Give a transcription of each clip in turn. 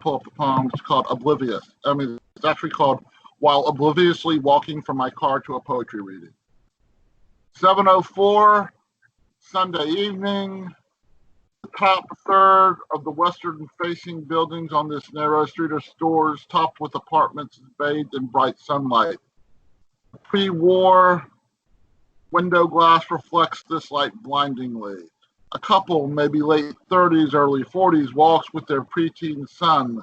pull up the poem. It's called Oblivious. I mean, it's actually called While Obliviously Walking from My Car to a Poetry Reading. 7:04, Sunday evening. The top third of the western-facing buildings on this narrow street are stores topped with apartments bathed in bright sunlight. Pre-war window glass reflects this light blindingly. A couple, maybe late 30s, early 40s, walks with their preteen son.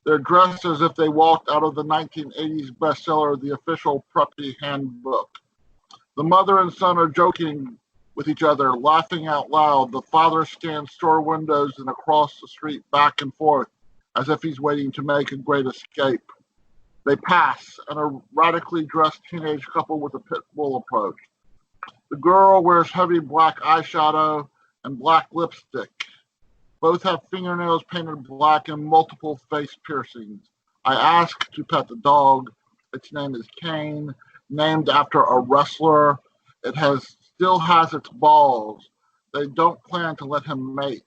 They're dressed as if they walked out of the 1980s bestseller, The Official Preppy Handbook. The mother and son are joking with each other, laughing out loud. The father scans store windows and across the street back and forth as if he's waiting to make a great escape. They pass, and a radically dressed teenage couple with a pit bull approach. The girl wears heavy black eyeshadow and black lipstick. Both have fingernails painted black and multiple face piercings. I ask to pet the dog. Its name is Kane, named after a wrestler. It still has its balls. They don't plan to let him mate.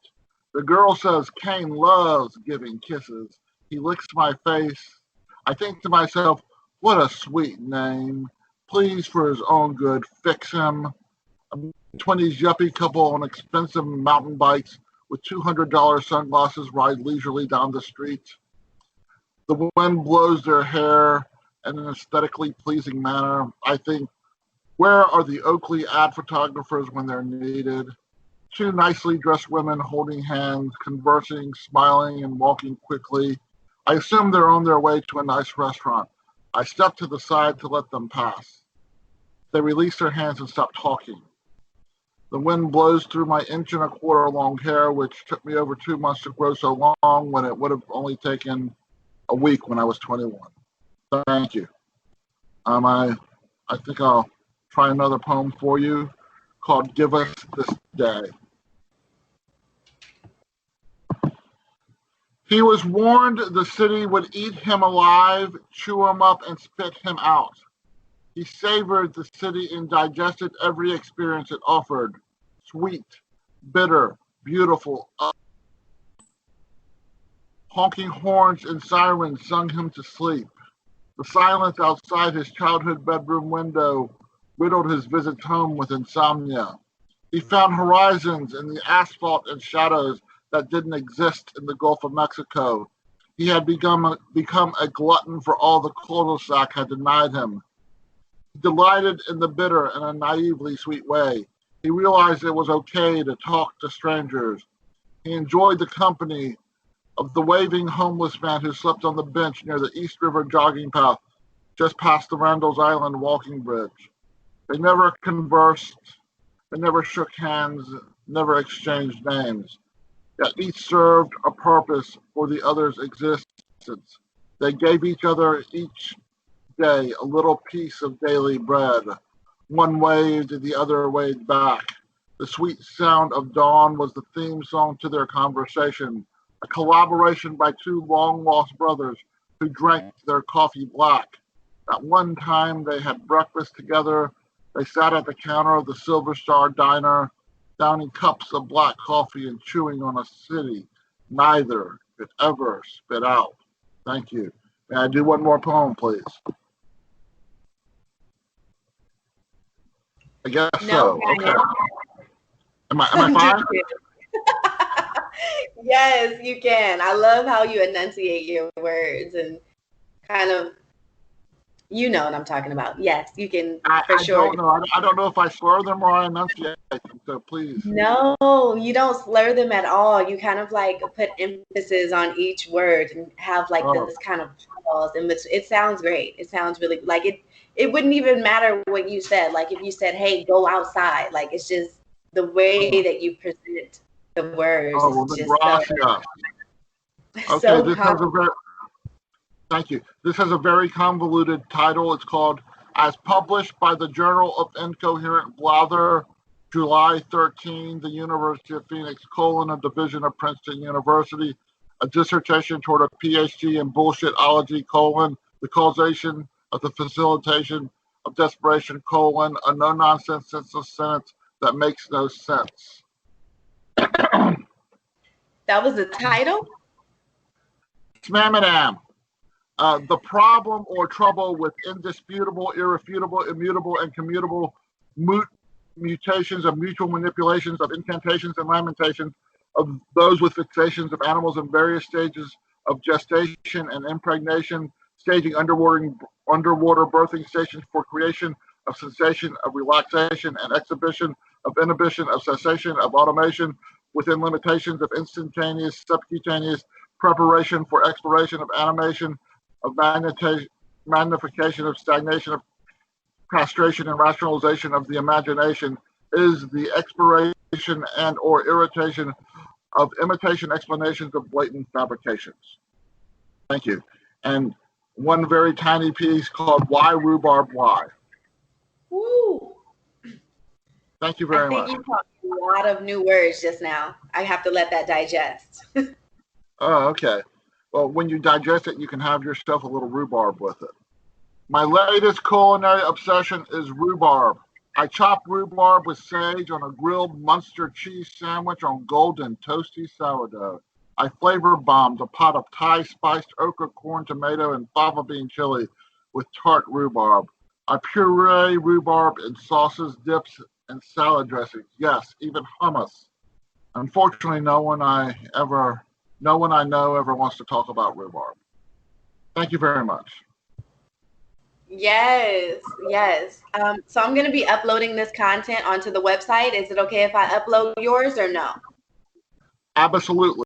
The girl says Kane loves giving kisses. He licks my face. I think to myself, what a sweet name. Please, for his own good, fix him. A 20s yuppie couple on expensive mountain bikes with $200 sunglasses ride leisurely down the street. The wind blows their hair in an aesthetically pleasing manner. I think, where are the Oakley ad photographers when they're needed? Two nicely dressed women holding hands, conversing, smiling, and walking quickly. I assume they're on their way to a nice restaurant. I step to the side to let them pass. They release their hands and stop talking. The wind blows through my 1.25 inch long hair, which took me over 2 months to grow so long when it would have only taken a week when I was 21. Thank you. I think I'll try another poem for you called Give Us This Day. He was warned the city would eat him alive, chew him up, and spit him out. He savored the city and digested every experience it offered. Sweet, bitter, beautiful. Honking horns and sirens sung him to sleep. The silence outside his childhood bedroom window riddled his visits home with insomnia. He found horizons in the asphalt and shadows that didn't exist in the Gulf of Mexico. He had become a glutton for all the cul-de-sac had denied him. He delighted in the bitter in a naively sweet way. He realized it was okay to talk to strangers. He enjoyed the company of the waving homeless man who slept on the bench near the East River jogging path just past the Randall's Island walking bridge. They never conversed, they never shook hands, never exchanged names. Yet each served a purpose for the other's existence. They gave each other each day a little piece of daily bread. One waved and the other waved back. The sweet sound of dawn was the theme song to their conversation, a collaboration by two long-lost brothers who drank their coffee black. At one time they had breakfast together. They sat at the counter of the Silver Star Diner, downing cups of black coffee and chewing on a city neither could ever spit out. Thank you. May I do one more poem, please? I guess so. Okay. Am I fine? Yes, you can. I love how you enunciate your words and kind of, you know what I'm talking about. Yes, you can for sure. I don't know if I slur them or I enunciate them, so please. No, you don't slur them at all. You kind of like put emphasis on each word and have like this kind of pause. And it sounds great. It sounds really like it wouldn't even matter what you said. Like if you said, hey, go outside. Like it's just the way that you present the words. Oh, is the gracia. Okay, this has a very, thank you. This has a very convoluted title. It's called As Published by the Journal of Incoherent Blather, July 13, the University of Phoenix, a division of Princeton University, a dissertation toward a PhD in bullshitology, the causation of the facilitation of desperation, a no-nonsense sentence that makes no sense. That was the title? Smamadam. The problem or trouble with indisputable, irrefutable, immutable, and commutable mutations of mutual manipulations of incantations and lamentations of those with fixations of animals in various stages of gestation and impregnation, staging underwater birthing stations for creation of sensation, of relaxation and exhibition, of inhibition, of cessation, of automation, within limitations of instantaneous, subcutaneous preparation for exploration of animation, of magnification, of stagnation, of castration and rationalization of the imagination, is the expiration and or irritation of imitation explanations of blatant fabrications. Thank you. And one very tiny piece called Why Rhubarb Why. Woo! Thank you very much. I think you taught me a lot of new words just now. I have to let that digest. Oh, okay. Well, when you digest it, you can have yourself a little rhubarb with it. My latest culinary obsession is rhubarb. I chop rhubarb with sage on a grilled Munster cheese sandwich on golden toasty sourdough. I flavor bombed a pot of Thai spiced okra, corn, tomato, and fava bean chili with tart rhubarb. I puree rhubarb in sauces, dips, and salad dressings. Yes, even hummus. Unfortunately, no one I know ever wants to talk about rhubarb. Thank you very much. Yes, yes. So I'm going to be uploading this content onto the website. Is it okay if I upload yours or no? Absolutely.